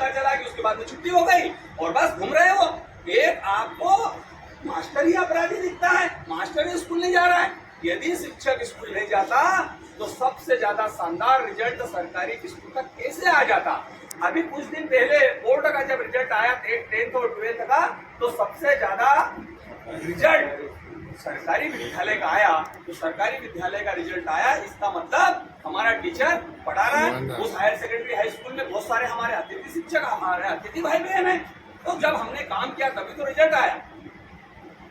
पता चला कि उसके बाद में छुट्टी हो गई और बस घूम रहे हो। एक आपको मास्टर ही अपराधी दिखता है, मास्टर ही स्कूल नहीं जा रहा है। यदि शिक्षक स्कूल नहीं जाता तो सबसे ज्यादा शानदार रिजल्ट सरकारी स्कूल का कैसे आ जाता। अभी कुछ दिन पहले बोर्ड का जब रिजल्ट आया 10th और 12th का, तो सबसे ज्यादा रिजल्ट सरकारी विद्यालय का आया। तो सरकारी विद्यालय का रिजल्ट आया, इसका मतलब हमारा टीचर पढ़ा रहा है। उस हायर सेकेंडरी हाई स्कूल में बहुत सारे हमारे अतिथि शिक्षक, हमारे अतिथि भाई बहन है। तो जब हमने काम किया तभी तो रिजल्ट आया।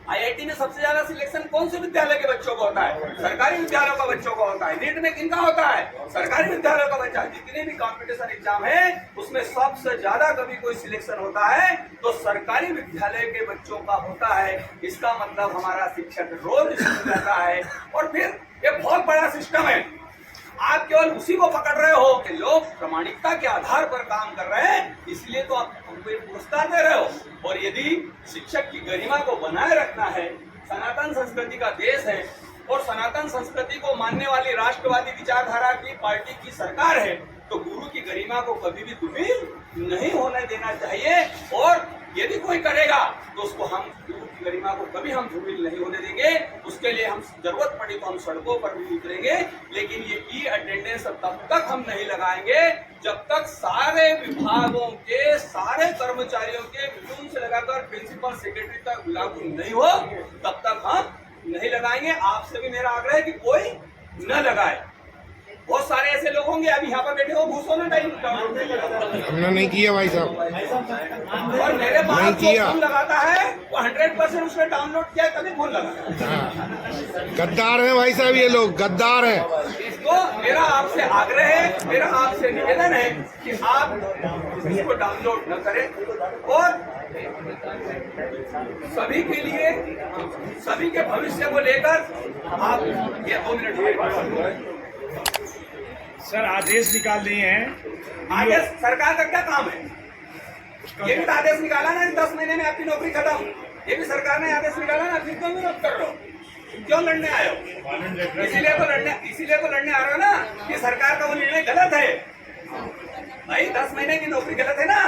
IIT में सबसे ज्यादा सिलेक्शन कौन से विद्यालय के बच्चों को होता है? सरकारी विद्यालयों का बच्चों को होता है। नीट में किनका होता है? सरकारी विद्यालयों का बच्चा। जितने भी कंपटीशन एग्जाम है उसमें सबसे ज्यादा कभी कोई सिलेक्शन होता है तो सरकारी विद्यालय के बच्चों का होता है। इसका मतलब हमारा शिक्षक रोज स्कूल जाता है। और फिर ये बहुत बड़ा सिस्टम है, आप केवल उसी को पकड़ रहे हो कि लोग प्रामाणिकता के आधार पर काम कर रहे हैं, इसलिए तो आप हमको ये पुरस्कार दे रहे हो। और यदि शिक्षक की गरिमा को बनाए रखना है, सनातन संस्कृति का देश है और सनातन संस्कृति को मानने वाली राष्ट्रवादी विचारधारा की पार्टी की सरकार है, तो गुरु की गरिमा को कभी भी धूमिल नहीं होने देना चाहिए। और यदि कोई करेगा तो उसको हम गुरु की गरिमा को कभी हम धूमिल नहीं होने देंगे। उसके लिए हम जरूरत पड़ी तो हम सड़कों पर भी उतरेंगे, लेकिन ये की अटेंडेंस तब तक हम नहीं लगाएंगे जब तक सारे विभागों के सारे कर्मचारियों के प्यून से लगाकर प्रिंसिपल सेक्रेटरी तक लागू नहीं हो, तब तक हम नहीं लगाएंगे। आपसे भी मेरा आग्रह है कि कोई न लगाए। बहुत सारे ऐसे लोग होंगे अभी यहाँ पर बैठे हो, घूसो ना टाइम हमने नहीं किया भाई साहब, और मेरे पास जो फोन लगाता है वो 100% उसने डाउनलोड किया तभी फोन लगा। गद्दार हैं भाई साहब, ये लोग गद्दार हैं। इसको मेरा आपसे आग्रह है, मेरा आपसे निवेदन है कि आप इसको डाउनलोड न करें और सभी के लिए, सभी के भविष्य को लेकर आप ये 2 मिनट सर आदेश निकाल दिए हैं। आदेश सरकार का क्या काम है? ये भी तो आदेश निकाला ना 10 महीने में आपकी नौकरी खत्म। ये भी सरकार ने आदेश निकाला ना, फिर क्यों विरोध कर रहे हो? क्यों लड़ने आए हो? इसीलिए तो लड़ने आ रहे हो ना कि सरकार का वो निर्णय गलत है। भाई 10 महीने की नौकरी गलत है ना,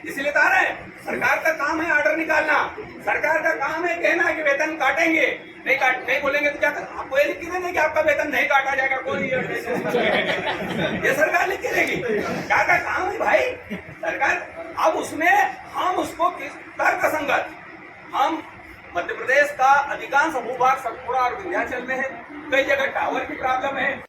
इसीलिए तो आ रहे हैं। सरकार का काम है ऑर्डर निकालना, सरकार का काम है कहना कि वेतन काटेंगे, नहीं बोलेंगे तो क्या आपको ये लिख के देंगे कि आपका वेतन नहीं काटा जाएगा। कोई ये सरकार लिख के देगी? क्या का काम है भाई सरकार? अब उसमें हम उसको किस तर्क संगत, हम मध्य प्रदेश का अधिकांश भूभाग सतपुड़ा और विंध्याचल में है, कई जगह टावर की प्रॉब्लम है।